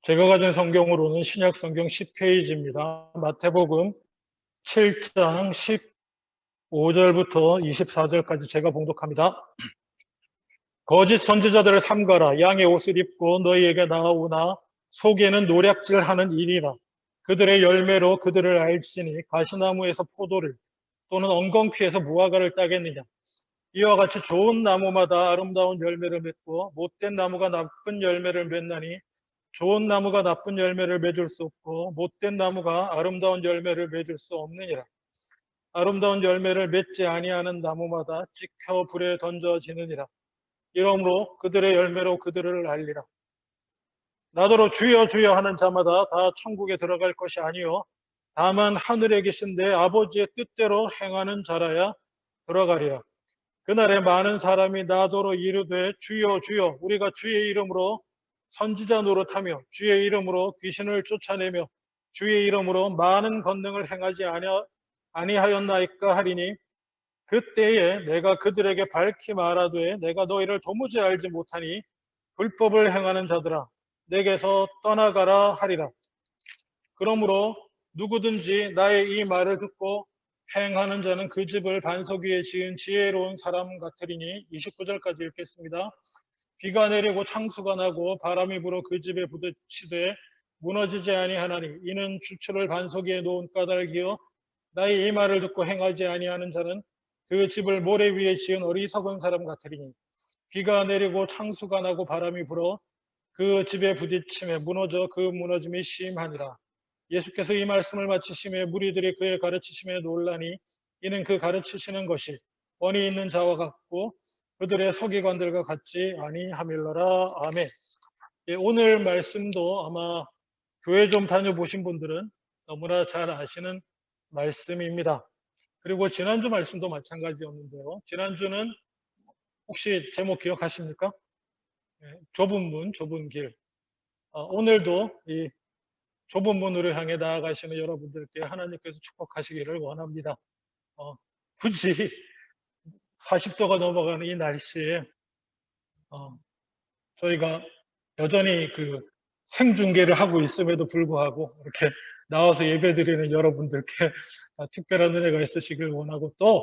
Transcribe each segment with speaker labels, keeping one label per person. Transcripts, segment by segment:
Speaker 1: 제가 가진 성경으로는 신약 성경 10페이지입니다. 마태복음 7장 15절부터 24절까지 제가 봉독합니다. 거짓 선지자들을 삼가라. 양의 옷을 입고 너희에게 나아오나 속에는 노략질하는 일이라. 그들의 열매로 그들을 알지니 가시나무에서 포도를 또는 엉겅퀴에서 무화과를 따겠느냐. 이와 같이 좋은 나무마다 아름다운 열매를 맺고 못된 나무가 나쁜 열매를 맺나니 좋은 나무가 나쁜 열매를 맺을 수 없고 못된 나무가 아름다운 열매를 맺을 수 없느니라. 아름다운 열매를 맺지 아니하는 나무마다 찍혀 불에 던져지느니라. 이러므로 그들의 열매로 그들을 알리라. 나더러 주여 주여 하는 자마다 다 천국에 들어갈 것이 아니요 다만 하늘에 계신 내 아버지의 뜻대로 행하는 자라야 들어가리라. 그날에 많은 사람이 나더러 이르되 주여 주여 우리가 주의 이름으로 선지자 노릇하며 주의 이름으로 귀신을 쫓아내며 주의 이름으로 많은 권능을 행하지 아니하였나이까 하리니 그때에 내가 그들에게 밝히 말하되 내가 너희를 도무지 알지 못하니 불법을 행하는 자들아 내게서 떠나가라 하리라. 그러므로 누구든지 나의 이 말을 듣고 행하는 자는 그 집을 반석 위에 지은 지혜로운 사람 같으리니. 29절까지 읽겠습니다. 비가 내리고 창수가 나고 바람이 불어 그 집에 부딪히되 무너지지 아니하나니 이는 주추를 반석 위에 놓은 까닭이요 나의 이 말을 듣고 행하지 아니하는 자는 그 집을 모래 위에 지은 어리석은 사람 같으리니. 비가 내리고 창수가 나고 바람이 불어 그 집에 부딪힘에 무너져 그 무너짐이 심하니라. 예수께서 이 말씀을 마치심에 무리들이 그의 가르치심에 놀라니 이는 그 가르치시는 것이 권위 있는 자와 같고 그들의 서기관들과 같지 아니함일러라. 아멘. 예, 오늘 말씀도 아마 교회 좀 다녀보신 분들은 너무나 잘 아시는 말씀입니다. 그리고 지난주 말씀도 마찬가지였는데요. 지난주는 혹시 제목 기억하십니까? 예, 좁은 문, 좁은 길. 오늘도 이 좁은 문으로 향해 나아가시는 여러분들께 하나님께서 축복하시기를 원합니다. 굳이 40도가 넘어가는 이 날씨에 저희가 여전히 그 생중계를 하고 있음에도 불구하고 이렇게 나와서 예배드리는 여러분들께 특별한 은혜가 있으시길 원하고, 또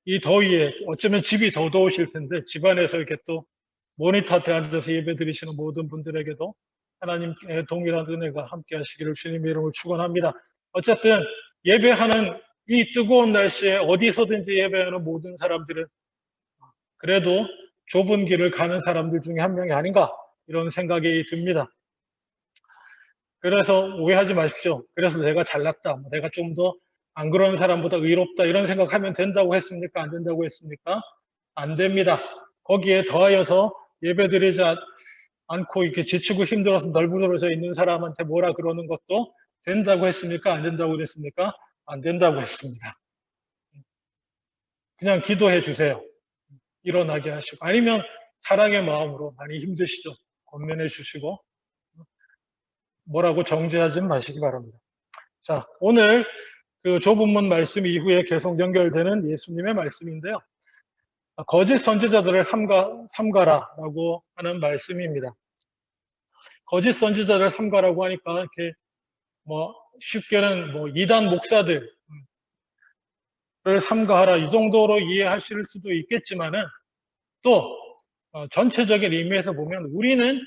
Speaker 1: 이 더위에 어쩌면 집이 더 더우실 텐데 집안에서 이렇게 또 모니터 앞에 앉아서 예배드리시는 모든 분들에게도 하나님의 동일한 은혜가 함께 하시기를 주님의 이름으로 축원합니다. 어쨌든 예배하는 이 뜨거운 날씨에 어디서든지 예배하는 모든 사람들은 그래도 좁은 길을 가는 사람들 중에 한 명이 아닌가 이런 생각이 듭니다. 그래서 오해하지 마십시오. 그래서 내가 잘났다, 내가 좀 더 안 그런 사람보다 의롭다 이런 생각하면 된다고 했습니까? 안 된다고 했습니까? 안 됩니다. 거기에 더하여서 예배드리지 않고 이렇게 지치고 힘들어서 널브러져 있는 사람한테 뭐라 그러는 것도 된다고 했습니까? 안 된다고 그랬습니까? 안 된다고 했습니다. 그냥 기도해 주세요. 일어나게 하시고, 아니면 사랑의 마음으로 많이 힘드시죠? 권면해 주시고 뭐라고 정죄하지 마시기 바랍니다. 자, 오늘 그 좁은 문 말씀 이후에 계속 연결되는 예수님의 말씀인데요. 거짓 선지자들을 삼가라라고 하는 말씀입니다. 거짓 선지자들을 삼가라고 하니까 이렇게 쉽게는 이단 목사들을 삼가하라 이 정도로 이해하실 수도 있겠지만은 또 전체적인 의미에서 보면 우리는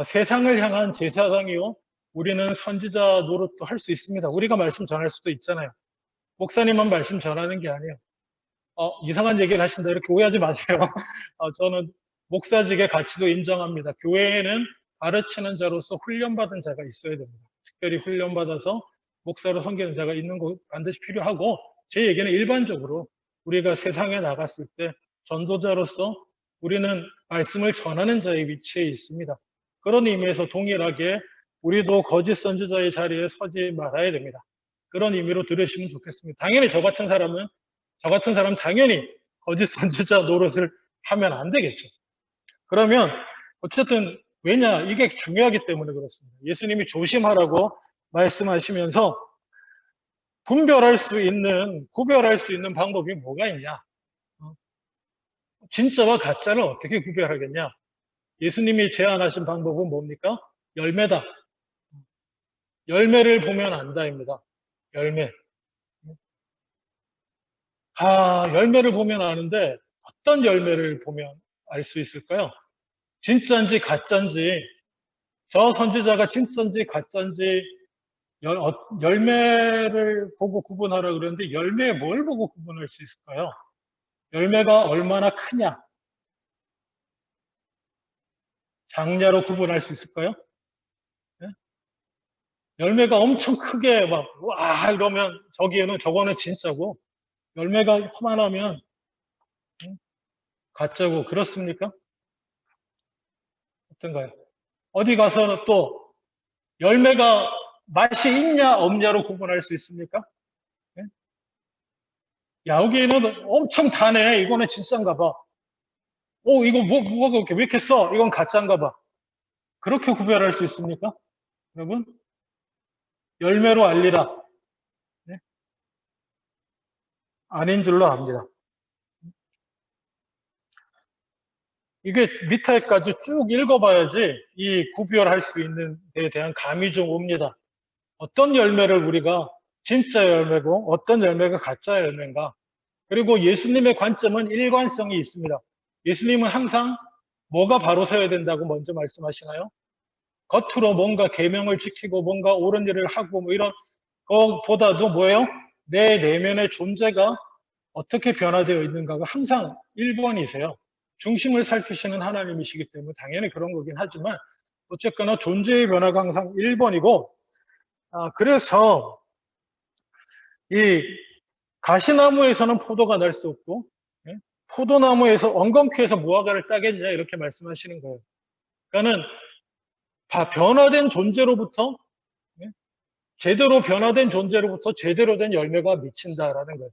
Speaker 1: 세상을 향한 제사장이요 우리는 선지자 노릇도 할 수 있습니다. 우리가 말씀 전할 수도 있잖아요. 목사님만 말씀 전하는 게 아니에요. 이상한 얘기를 하신다 이렇게 오해하지 마세요. 저는 목사직의 가치도 인정합니다. 교회에는 가르치는 자로서 훈련받은 자가 있어야 됩니다. 특별히 훈련받아서 목사로 섬기는 자가 있는 거 반드시 필요하고, 제 얘기는 일반적으로 우리가 세상에 나갔을 때 전도자로서 우리는 말씀을 전하는 자의 위치에 있습니다. 그런 의미에서 동일하게 우리도 거짓 선지자의 자리에 서지 말아야 됩니다. 그런 의미로 들으시면 좋겠습니다. 당연히 저 같은 사람 당연히 거짓 선지자 노릇을 하면 안 되겠죠. 그러면 어쨌든 왜냐, 이게 중요하기 때문에 그렇습니다. 예수님이 조심하라고 말씀하시면서 구별할 수 있는 방법이 뭐가 있냐? 진짜와 가짜를 어떻게 구별하겠냐? 예수님이 제안하신 방법은 뭡니까? 열매다. 열매를 보면 안다입니다. 열매. 열매를 보면 아는데 어떤 열매를 보면 알 수 있을까요? 진짜인지 가짜인지, 저 선지자가 진짜인지 가짜인지 열매를 보고 구분하라 그러는데 열매에 뭘 보고 구분할 수 있을까요? 열매가 얼마나 크냐, 작냐로 구분할 수 있을까요? 예? 열매가 엄청 크게 막, 와, 이러면 저거는 진짜고, 열매가 그만하면 가짜고, 그렇습니까? 어떤가요? 어디 가서 또 열매가 맛이 있냐, 없냐로 구분할 수 있습니까? 예? 야, 여기는 엄청 다네. 이거는 진짠가 봐. 이거 뭐가 그렇게, 왜 이렇게 써? 이건 가짜인가 봐. 그렇게 구별할 수 있습니까? 여러분? 열매로 알리라. 네? 아닌 줄로 압니다. 이게 밑에까지 쭉 읽어봐야지 이 구별할 수 있는 데에 대한 감이 좀 옵니다. 어떤 열매를 우리가 진짜 열매고 어떤 열매가 가짜 열매인가. 그리고 예수님의 관점은 일관성이 있습니다. 예수님은 항상 뭐가 바로 서야 된다고 먼저 말씀하시나요? 겉으로 뭔가 계명을 지키고 뭔가 옳은 일을 하고 뭐 이런 것보다도 뭐예요? 내 내면의 존재가 어떻게 변화되어 있는가가 항상 1번이세요. 중심을 살피시는 하나님이시기 때문에 당연히 그런 거긴 하지만 어쨌거나 존재의 변화가 항상 1번이고 그래서 이 가시나무에서는 포도가 날 수 없고 예? 포도나무에서 엉겅퀴에서 무화과를 따겠냐 이렇게 말씀하시는 거예요. 그러니까는 다 변화된 존재로부터 예? 제대로 변화된 존재로부터 제대로 된 열매가 미친다라는 거예요.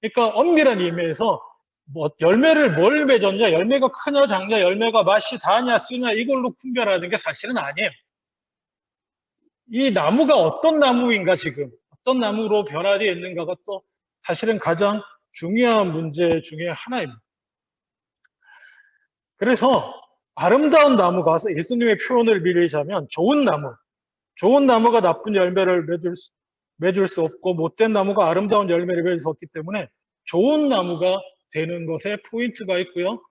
Speaker 1: 그러니까 엄밀한 의미에서 뭐 열매를 뭘 맺었냐, 열매가 크냐 작냐, 열매가 맛이 다냐 쓰냐 이걸로 분별하는 게 사실은 아니에요. 이 나무가 어떤 나무인가 지금 어떤 나무로 변화되어 있는가가 또 사실은 가장 중요한 문제 중에 하나입니다. 그래서 아름다운 나무가 예수님의 표현을 빌리자면 좋은 나무가 나쁜 열매를 맺을 수 없고 못된 나무가 아름다운 열매를 맺을 수 없기 때문에 좋은 나무가 되는 것에 포인트가 있고요.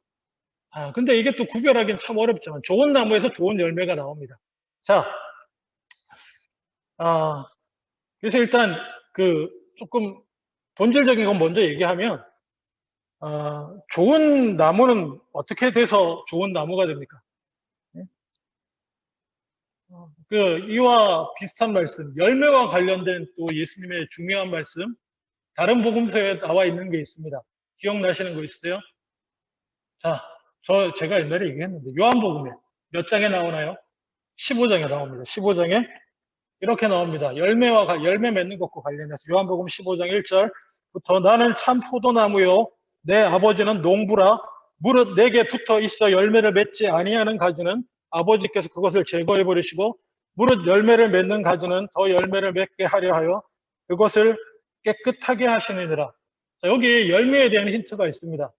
Speaker 1: 근데 이게 또 구별하기는 참 어렵지만 좋은 나무에서 좋은 열매가 나옵니다. 자, 그래서 일단 그 조금 본질적인 건 먼저 얘기하면 좋은 나무는 어떻게 돼서 좋은 나무가 됩니까? 예? 이와 비슷한 말씀, 열매와 관련된 또 예수님의 중요한 말씀, 다른 복음서에 나와 있는 게 있습니다. 기억나시는 거 있으세요? 자, 제가 옛날에 얘기했는데, 요한복음에 몇 장에 나오나요? 15장에 나옵니다. 15장에 이렇게 나옵니다. 열매 맺는 것과 관련해서 요한복음 15장 1절부터 나는 참 포도나무요. 내 아버지는 농부라. 무릇 내게 붙어 있어 열매를 맺지 아니하는 가지는 아버지께서 그것을 제거해 버리시고 무릇 열매를 맺는 가지는 더 열매를 맺게 하려 하여 그것을 깨끗하게 하시느니라. 자, 여기 열매에 대한 힌트가 있습니다.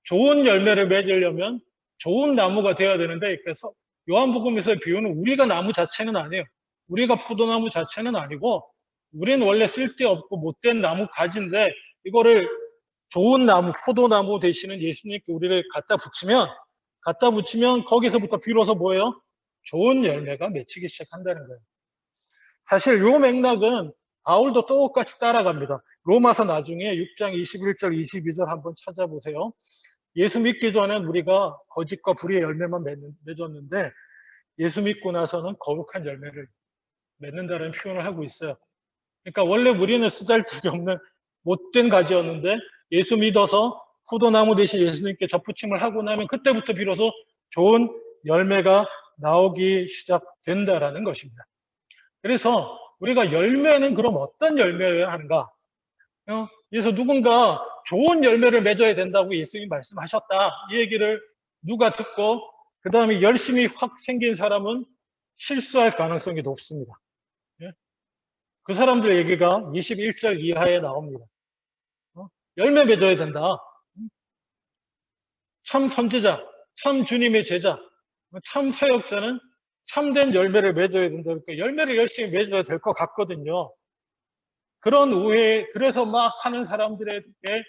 Speaker 1: 좋은 열매를 맺으려면 좋은 나무가 되어야 되는데 그래서 요한복음에서의 비유는 우리가 나무 자체는 아니에요. 우리가 포도나무 자체는 아니고 우리는 원래 쓸데없고 못된 나무 가지인데 이거를 좋은 나무, 포도나무 되시는 예수님께 우리를 갖다 붙이면 거기서부터 비로소 뭐예요? 좋은 열매가 맺히기 시작한다는 거예요. 사실 요 맥락은 바울도 똑같이 따라갑니다. 로마서 나중에 6장 21절, 22절 한번 찾아보세요. 예수 믿기 전엔 우리가 거짓과 불의의 열매만 맺었는데 예수 믿고 나서는 거룩한 열매를 맺는다는 표현을 하고 있어요. 그러니까 원래 우리는 쓰잘데기 없는 못된 가지였는데 예수 믿어서 포도나무 대신 예수님께 접붙임을 하고 나면 그때부터 비로소 좋은 열매가 나오기 시작된다라는 것입니다. 그래서 우리가 열매는 그럼 어떤 열매여야 하는가? 그래서 누군가 좋은 열매를 맺어야 된다고 예수님이 말씀하셨다. 이 얘기를 누가 듣고 그 다음에 열심히 확 생긴 사람은 실수할 가능성이 높습니다. 예? 그 사람들 얘기가 21절 이하에 나옵니다. 열매 맺어야 된다. 참 선지자, 참 주님의 제자, 참 사역자는 참된 열매를 맺어야 된다. 그러니까 열매를 열심히 맺어야 될 것 같거든요. 그런 오해, 그래서 막 하는 사람들에게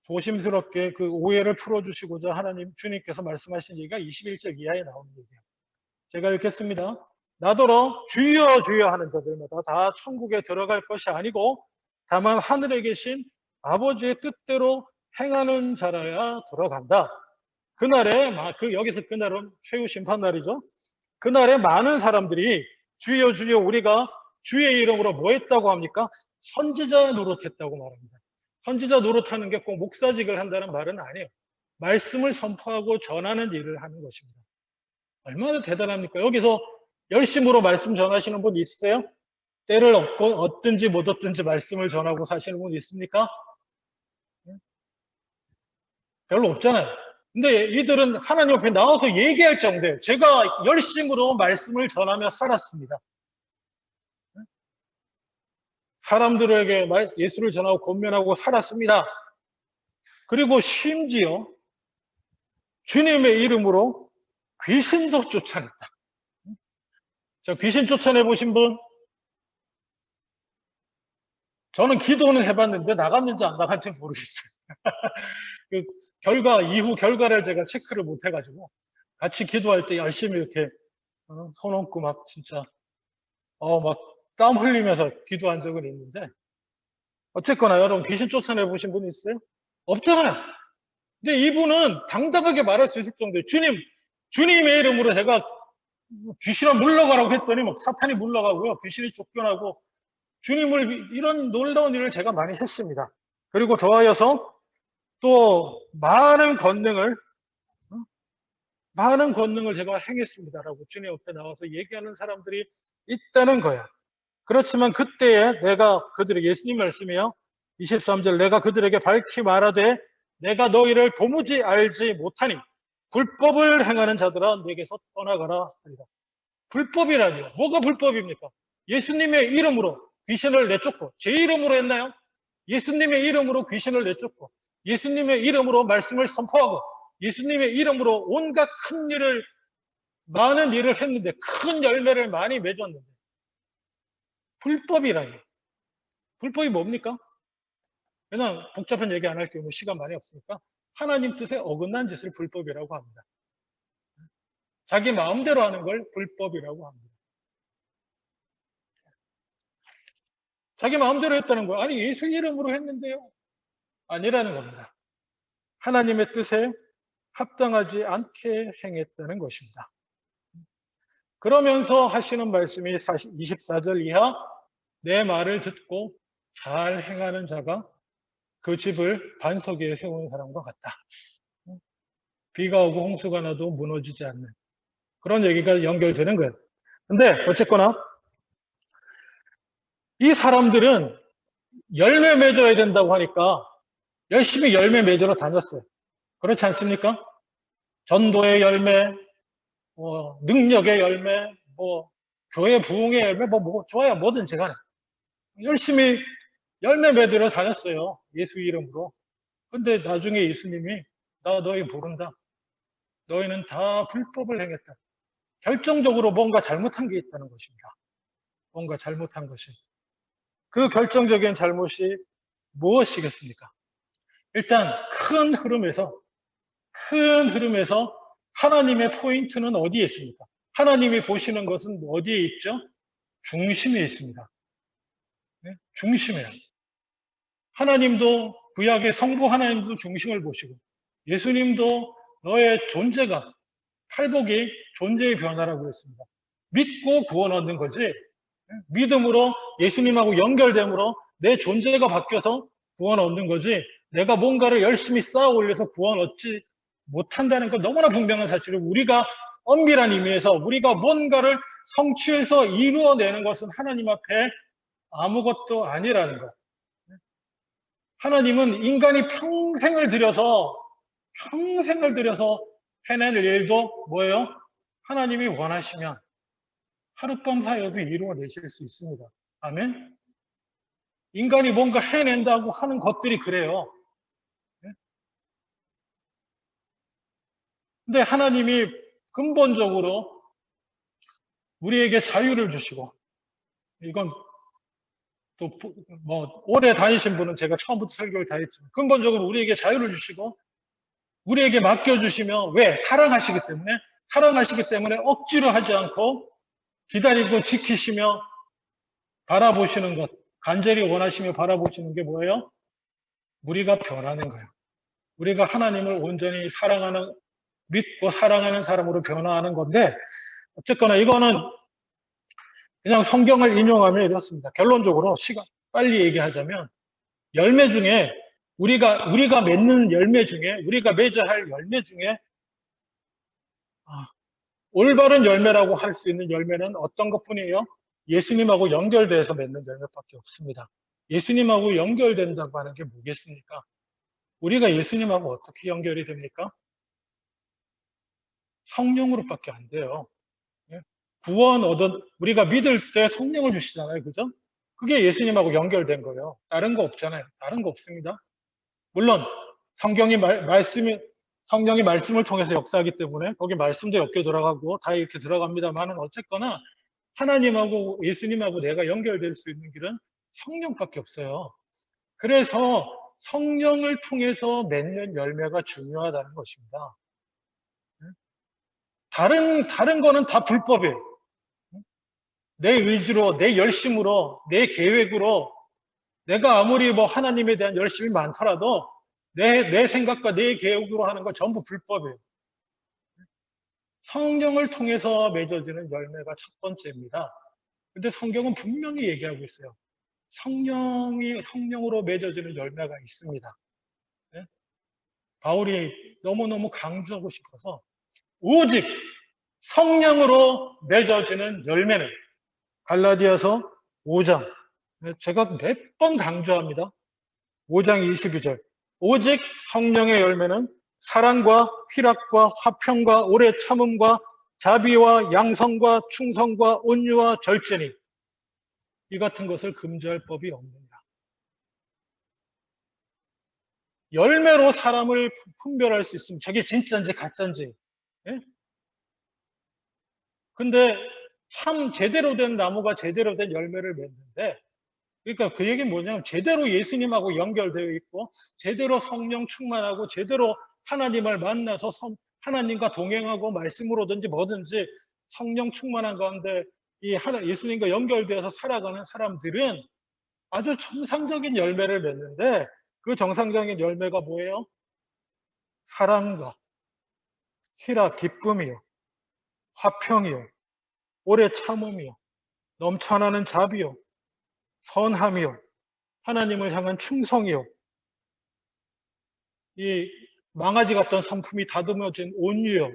Speaker 1: 조심스럽게 그 오해를 풀어주시고자 하나님 주님께서 말씀하신 얘기가 21절 이하에 나오는 얘기예요. 제가 읽겠습니다. 나더러 주여 주여 하는 자들마다 다 천국에 들어갈 것이 아니고 다만 하늘에 계신 아버지의 뜻대로 행하는 자라야 들어간다. 그날에 여기서 그날은 최후 심판 날이죠. 그날에 많은 사람들이 주여 주여 우리가 주의 이름으로 뭐 했다고 합니까? 선지자 노릇했다고 말합니다. 선지자 노릇하는 게 꼭 목사직을 한다는 말은 아니에요. 말씀을 선포하고 전하는 일을 하는 것입니다. 얼마나 대단합니까? 여기서 열심으로 말씀 전하시는 분 있으세요? 때를 얻든지 못 얻든지 말씀을 전하고 사시는 분 있습니까? 별로 없잖아요. 근데 이들은 하나님 앞에 나와서 얘기할 정도예요. 제가 열심으로 말씀을 전하며 살았습니다. 사람들에게 예수를 전하고 권면하고 살았습니다. 그리고 심지어 주님의 이름으로 귀신도 쫓아냈다. 자, 귀신 쫓아내 보신 분? 저는 기도는 해봤는데 나갔는지 안 나갔는지 모르겠어요. 그 이후 결과를 제가 체크를 못 해가지고 같이 기도할 때 열심히 이렇게 손 얹고 막 진짜 막 땀 흘리면서 기도한 적은 있는데 어쨌거나 여러분 귀신 쫓아내 보신 분 있어요? 없잖아요. 근데 이분은 당당하게 말할 수 있을 정도예요. 주님의 이름으로 제가 귀신아 물러가라고 했더니 막 사탄이 물러가고요. 귀신이 쫓겨나고 주님을 이런 놀라운 일을 제가 많이 했습니다. 그리고 더하여서 또 많은 권능을 제가 행했습니다라고 주님 옆에 나와서 얘기하는 사람들이 있다는 거야. 그렇지만 그때에 그들에게 예수님 말씀이요. 23절 내가 그들에게 밝히 말하되 내가 너희를 도무지 알지 못하니 불법을 행하는 자들아 내게서 떠나가라 하리라. 불법이라니요. 뭐가 불법입니까? 예수님의 이름으로 귀신을 내쫓고 제 이름으로 했나요? 예수님의 이름으로 귀신을 내쫓고 예수님의 이름으로 말씀을 선포하고 예수님의 이름으로 온갖 많은 일을 했는데 큰 열매를 많이 맺었는데 불법이라니. 불법이 뭡니까? 그냥 복잡한 얘기 안 할 경우 시간 많이 없으니까 하나님 뜻에 어긋난 짓을 불법이라고 합니다. 자기 마음대로 하는 걸 불법이라고 합니다. 자기 마음대로 했다는 거예요. 아니 예수 이름으로 했는데요. 아니라는 겁니다. 하나님의 뜻에 합당하지 않게 행했다는 것입니다. 그러면서 하시는 말씀이 24절 이하 내 말을 듣고 잘 행하는 자가 그 집을 반석 위에 세우는 사람과 같다. 비가 오고 홍수가 나도 무너지지 않는 그런 얘기가 연결되는 거예요. 근데 어쨌거나 이 사람들은 열매 맺어야 된다고 하니까 열심히 열매 맺으러 다녔어요. 그렇지 않습니까? 전도의 열매, 능력의 열매, 교회 부흥의 열매, 좋아요. 뭐든지 간에. 열심히 열매 맺으러 다녔어요. 예수 이름으로. 근데 나중에 예수님이 나 너희 모른다. 너희는 다 불법을 행했다. 결정적으로 뭔가 잘못한 게 있다는 것입니다. 뭔가 잘못한 것이. 그 결정적인 잘못이 무엇이겠습니까? 일단 큰 흐름에서 하나님의 포인트는 어디에 있습니까? 하나님이 보시는 것은 어디에 있죠? 중심에 있습니다. 네? 중심에요. 하나님도 구약의 성부 하나님도 중심을 보시고 예수님도 너의 존재가 팔복이 존재의 변화라고 했습니다. 믿고 구원 얻는 거지. 믿음으로 예수님하고 연결됨으로 내 존재가 바뀌어서 구원 얻는 거지. 내가 뭔가를 열심히 쌓아 올려서 구원 얻지 못한다는 건 너무나 분명한 사실을 우리가 엄밀한 의미에서 우리가 뭔가를 성취해서 이루어내는 것은 하나님 앞에 아무것도 아니라는 것. 하나님은 인간이 평생을 들여서 해낼 일도 뭐예요? 하나님이 원하시면 하룻밤 사이에도 이루어내실 수 있습니다. 아멘? 인간이 뭔가 해낸다고 하는 것들이 그래요. 근데 하나님이 근본적으로 우리에게 자유를 주시고, 이건 또 뭐 오래 다니신 분은 제가 처음부터 설교를 다 했지만 근본적으로 우리에게 자유를 주시고 우리에게 맡겨주시며, 왜? 사랑하시기 때문에 억지로 하지 않고 기다리고 지키시며 바라보시는 것, 간절히 원하시며 바라보시는 게 뭐예요? 우리가 변하는 거예요. 우리가 하나님을 온전히 믿고 사랑하는 사람으로 변화하는 건데, 어쨌거나 이거는 그냥 성경을 인용하면 이렇습니다. 결론적으로 빨리 얘기하자면, 열매 중에 우리가 맺는 열매 중에, 우리가 맺어야 할 열매 중에 올바른 열매라고 할 수 있는 열매는 어떤 것뿐이에요? 예수님하고 연결돼서 맺는 열매밖에 없습니다. 예수님하고 연결된다고 하는 게 뭐겠습니까? 우리가 예수님하고 어떻게 연결이 됩니까? 성령으로밖에 안 돼요. 우리가 믿을 때 성령을 주시잖아요. 그죠? 그게 예수님하고 연결된 거예요. 다른 거 없잖아요. 다른 거 없습니다. 물론 성경이 성령이 말씀을 통해서 역사하기 때문에 거기 말씀도 엮여 들어가고 다 이렇게 들어갑니다만은, 어쨌거나 하나님하고 예수님하고 내가 연결될 수 있는 길은 성령밖에 없어요. 그래서 성령을 통해서 맺는 열매가 중요하다는 것입니다. 다른 거는 다 불법이에요. 내 의지로, 내 열심으로, 내 계획으로, 내가 아무리 뭐 하나님에 대한 열심이 많더라도 내 생각과 내 계획으로 하는 거 전부 불법이에요. 성령을 통해서 맺어지는 열매가 첫 번째입니다. 근데 성경은 분명히 얘기하고 있어요. 성령으로 맺어지는 열매가 있습니다. 네? 바울이 너무너무 강조하고 싶어서 오직 성령으로 맺어지는 열매는 갈라디아서 5장, 제가 몇 번 강조합니다. 5장 22절. 오직 성령의 열매는 사랑과 희락과 화평과 오래 참음과 자비와 양성과 충성과 온유와 절제니 이 같은 것을 금지할 법이 없느니라. 열매로 사람을 분별할 수 있으면 저게 진짜인지 가짜인지. 예? 근데 참 제대로 된 나무가 제대로 된 열매를 맺는데, 그러니까 그 얘기는 뭐냐면 제대로 예수님하고 연결되어 있고 제대로 성령 충만하고 제대로 하나님을 만나서 하나님과 동행하고 말씀으로든지 뭐든지 성령 충만한 가운데 예수님과 연결되어서 살아가는 사람들은 아주 정상적인 열매를 맺는데, 그 정상적인 열매가 뭐예요? 사랑과 희락, 기쁨이요, 화평이요, 오래 참음이요, 넘쳐나는 자비요, 선함이요, 하나님을 향한 충성이요, 이 망아지 같던 성품이 다듬어진 온유요,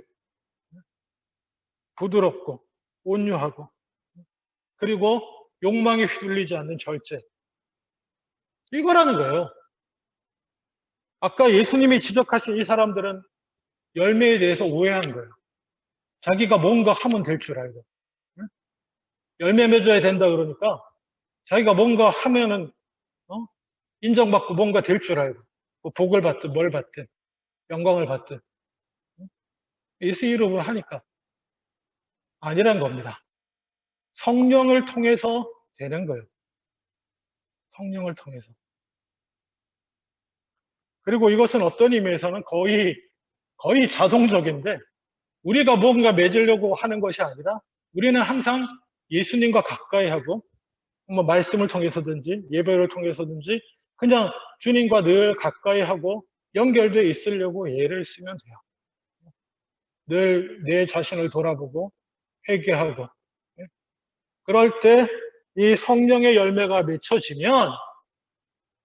Speaker 1: 부드럽고 온유하고, 그리고 욕망에 휘둘리지 않는 절제. 이거라는 거예요. 아까 예수님이 지적하신 이 사람들은 열매에 대해서 오해한 거예요. 자기가 뭔가 하면 될 줄 알고. 열매 맺어야 된다 그러니까 자기가 뭔가 하면은 인정받고 뭔가 될 줄 알고, 뭐 복을 받든 뭘 받든 영광을 받든 예수 이름으로 하니까 아니란 겁니다. 성령을 통해서 되는 거예요. 성령을 통해서. 그리고 이것은 어떤 의미에서는 거의 자동적인데, 우리가 뭔가 맺으려고 하는 것이 아니라 우리는 항상 예수님과 가까이 하고 뭐 말씀을 통해서든지 예배를 통해서든지 그냥 주님과 늘 가까이 하고 연결되어 있으려고 애를 쓰면 돼요. 늘 내 자신을 돌아보고 회개하고. 그럴 때 이 성령의 열매가 맺혀지면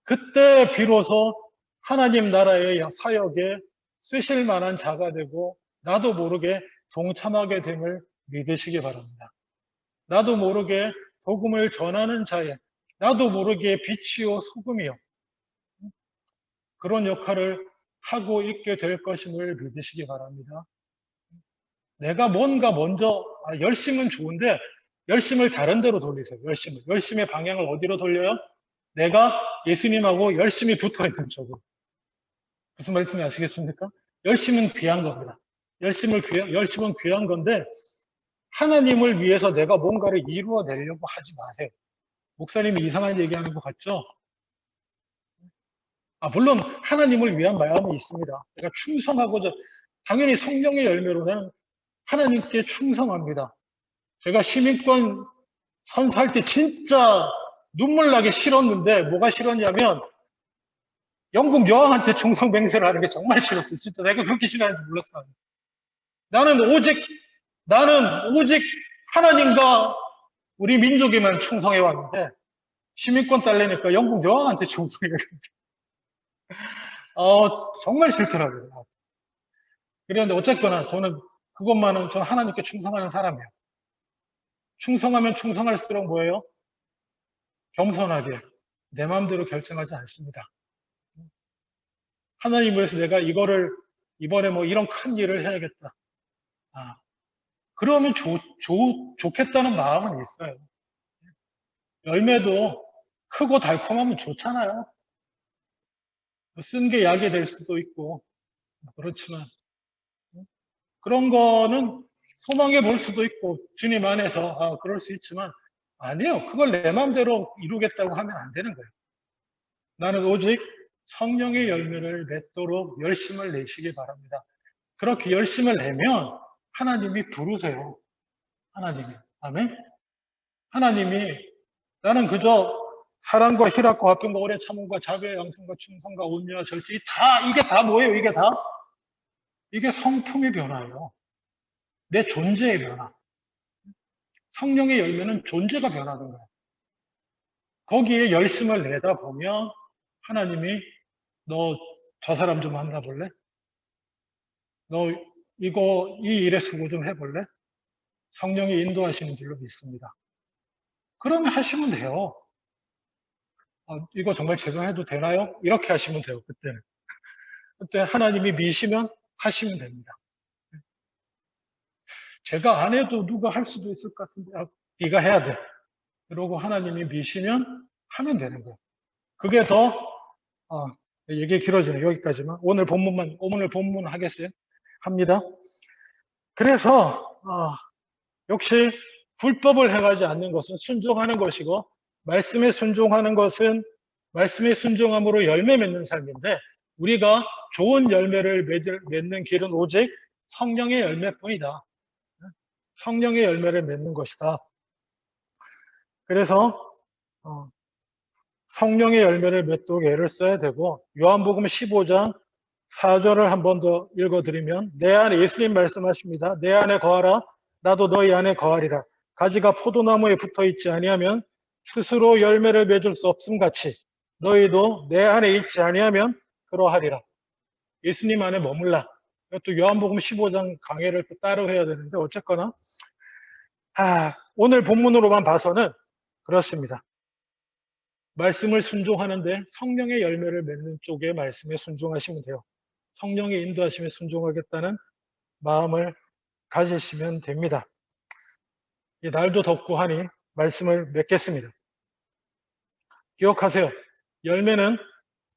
Speaker 1: 그때 비로소 하나님 나라의 사역에 쓰실 만한 자가 되고 나도 모르게 동참하게 됨을 믿으시기 바랍니다. 나도 모르게 복음을 전하는 자에, 나도 모르게 빛이요 소금이요, 그런 역할을 하고 있게 될 것임을 믿으시기 바랍니다. 내가 뭔가 먼저 열심은 좋은데 열심을 다른 데로 돌리세요. 열심의 방향을 어디로 돌려요? 내가 예수님하고 열심히 붙어있는 쪽으로. 무슨 말씀인지 아시겠습니까? 열심은 귀한 겁니다. 열심은 귀한 건데 하나님을 위해서 내가 뭔가를 이루어내려고 하지 마세요. 목사님이 이상한 얘기하는 것 같죠? 물론 하나님을 위한 마음은 있습니다. 내가 충성하고자 당연히 성령의 열매로는 하나님께 충성합니다. 제가 시민권 선서할 때 진짜 눈물 나게 싫었는데 뭐가 싫었냐면 영국 여왕한테 충성 맹세를 하는 게 정말 싫었어요. 진짜 내가 그렇게 싫어하는지 몰랐어요. 나는 오직 하나님과 우리 민족에만 충성해 왔는데 시민권 딸래니까 영국 여왕한테 충성해야 된다. 정말 싫더라고요. 그런데 어쨌거나 저는 저는 하나님께 충성하는 사람이에요. 충성하면 충성할수록 뭐예요? 겸손하게 내 마음대로 결정하지 않습니다. 하나님 위해서 내가 이번에 뭐 이런 큰 일을 해야겠다. 그러면 좋겠다는 마음은 있어요. 열매도 크고 달콤하면 좋잖아요. 쓴 게 약이 될 수도 있고, 그렇지만, 그런 거는 소망해 볼 수도 있고, 주님 안에서, 그럴 수 있지만, 아니에요. 그걸 내 마음대로 이루겠다고 하면 안 되는 거예요. 나는 오직 성령의 열매를 맺도록 열심을 내시기 바랍니다. 그렇게 열심을 내면 하나님이 부르세요. 하나님이. 아멘? 하나님이 나는 그저 사랑과 희락과 화평과 오래 참음과 자비와 양성과 충성과 온유와 절제 이게 다 뭐예요? 이게 다? 이게 성품의 변화예요. 내 존재의 변화. 성령의 열매는 존재가 변하는 거예요. 거기에 열심을 내다 보면 하나님이 너 저 사람 좀 만나볼래? 너 이 일에 수고 좀 해볼래? 성령이 인도하시는 줄로 믿습니다. 그러면 하시면 돼요. 이거 정말 제가 해도 되나요? 이렇게 하시면 돼요, 그때는. 그때 하나님이 미시면 하시면 됩니다. 제가 안 해도 누가 할 수도 있을 것 같은데, 네가 해야 돼. 그러고 하나님이 미시면 하면 되는 거예요. 그게 얘기 길어지네. 여기까지만. 오늘 본문 하겠어요? 합니다. 그래서, 역시 불법을 행하지 않는 것은 순종하는 것이고, 말씀에 순종하는 것은 말씀에 순종함으로 열매 맺는 삶인데, 우리가 좋은 열매를 맺는 길은 오직 성령의 열매뿐이다. 성령의 열매를 맺는 것이다. 그래서 성령의 열매를 맺도록 애를 써야 되고 요한복음 15장 4절을 한 번 더 읽어드리면 내 안에 예수님 말씀하십니다. 내 안에 거하라 나도 너희 안에 거하리라. 가지가 포도나무에 붙어있지 아니하면 스스로 열매를 맺을 수 없음 같이 너희도 내 안에 있지 아니하면 그러하리라. 예수님 안에 머물라. 이것도 요한복음 15장 강해를 또 따로 해야 되는데 어쨌거나 오늘 본문으로만 봐서는 그렇습니다. 말씀을 순종하는데 성령의 열매를 맺는 쪽의 말씀에 순종하시면 돼요. 성령의 인도하심에 순종하겠다는 마음을 가지시면 됩니다. 날도 덥고 하니 말씀을 맺겠습니다. 기억하세요. 열매는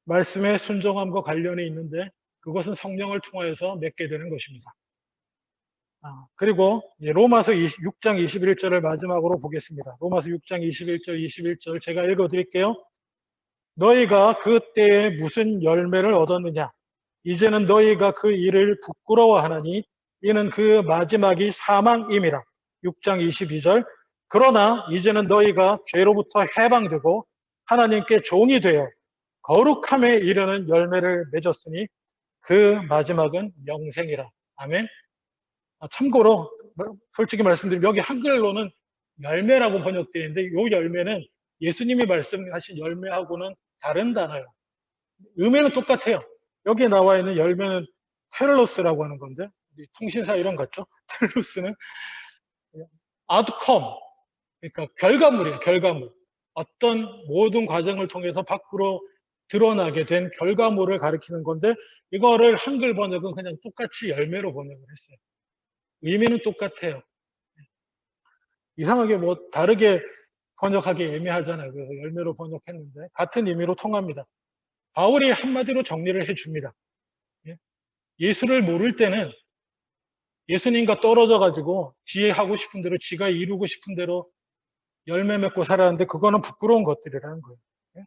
Speaker 1: 말씀의 순종함과 관련이 있는데 그것은 성령을 통하여서 맺게 되는 것입니다. 그리고 로마서 6장 21절을 마지막으로 보겠습니다. 로마서 6장 21절 제가 읽어드릴게요. 너희가 그때에 무슨 열매를 얻었느냐? 이제는 너희가 그 일을 부끄러워하나니 이는 그 마지막이 사망임이라. 6장 22절 그러나 이제는 너희가 죄로부터 해방되고 하나님께 종이 되어 거룩함에 이르는 열매를 맺었으니 그 마지막은 영생이라. 아멘. 참고로 솔직히 말씀드리면 여기 한글로는 열매라고 번역되어 있는데 이 열매는 예수님이 말씀하신 열매하고는 다른 단어예요. 의미는 똑같아요. 여기에 나와 있는 열매는 텔로스라고 하는 건데 통신사 이런 것 같죠? 텔로스는 아웃컴, 그러니까 결과물이에요. 결과물. 어떤 모든 과정을 통해서 밖으로 드러나게 된 결과물을 가리키는 건데 이거를 한글 번역은 그냥 똑같이 열매로 번역을 했어요. 의미는 똑같아요. 이상하게 뭐 다르게 번역하기 애매하잖아요. 그래서 열매로 번역했는데 같은 의미로 통합니다. 바울이 한마디로 정리를 해줍니다. 예수를 모를 때는 예수님과 떨어져 가지고 지 하고 싶은 대로 지가 이루고 싶은 대로 열매 맺고 살았는데 그거는 부끄러운 것들이라는 거예요. 예?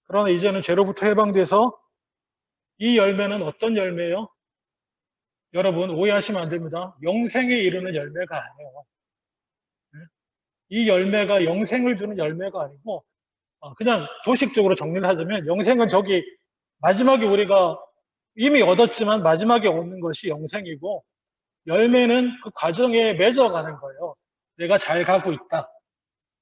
Speaker 1: 그러나 이제는 죄로부터 해방돼서 이 열매는 어떤 열매예요? 여러분 오해하시면 안 됩니다. 영생에 이르는 열매가 아니에요. 예? 이 열매가 영생을 주는 열매가 아니고 그냥 도식적으로 정리를 하자면 영생은 저기 마지막에 우리가 이미 얻었지만 마지막에 얻는 것이 영생이고 열매는 그 과정에 맺어가는 거예요. 내가 잘 가고 있다.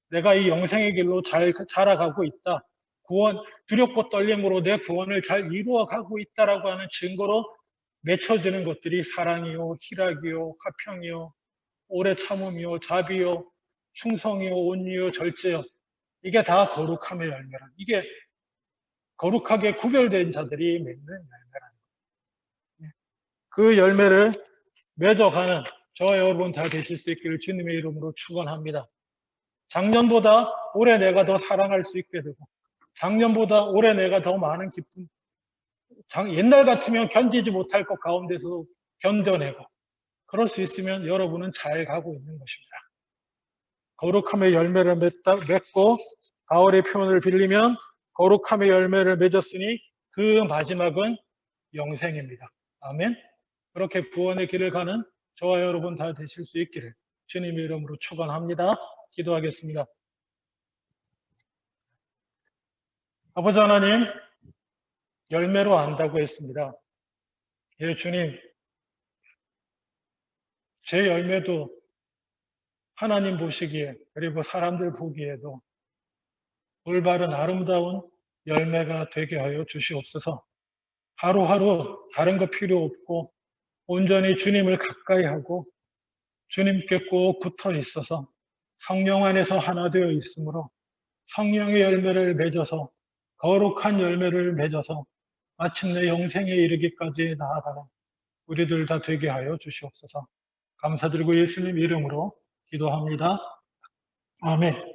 Speaker 1: 내가 이 영생의 길로 잘 자라가고 있다. 구원, 두렵고 떨림으로 내 구원을 잘 이루어가고 있다라고 하는 증거로 맺혀지는 것들이 사랑이요, 희락이요, 화평이요, 오래 참음이요, 자비요, 충성이요, 온유요, 절제요. 이게 다 거룩함의 열매라. 이게 거룩하게 구별된 자들이 맺는 열매라는 거예요. 그 열매를 맺어가는 저와 여러분 다 되실 수 있기를 주님의 이름으로 축원합니다. 작년보다 올해 내가 더 사랑할 수 있게 되고 작년보다 올해 내가 더 많은 기쁨 옛날 같으면 견디지 못할 것 가운데서 견뎌내고 그럴 수 있으면 여러분은 잘 가고 있는 것입니다. 거룩함의 열매를 맺고 가을의 표현을 빌리면 거룩함의 열매를 맺었으니 그 마지막은 영생입니다. 아멘. 그렇게 구원의 길을 가는 저와 여러분 다 되실 수 있기를 주님의 이름으로 축원합니다. 기도하겠습니다. 아버지 하나님, 열매로 안다고 했습니다. 예, 주님, 제 열매도 하나님 보시기에 그리고 사람들 보기에도 올바른 아름다운 열매가 되게 하여 주시옵소서. 하루하루 다른 거 필요 없고 온전히 주님을 가까이 하고 주님께 꼭 붙어 있어서 성령 안에서 하나 되어 있으므로 성령의 열매를 맺어서 거룩한 열매를 맺어서 마침내 영생에 이르기까지 나아가는 우리들 다 되게 하여 주시옵소서. 감사드리고 예수님 이름으로 기도합니다. 아멘.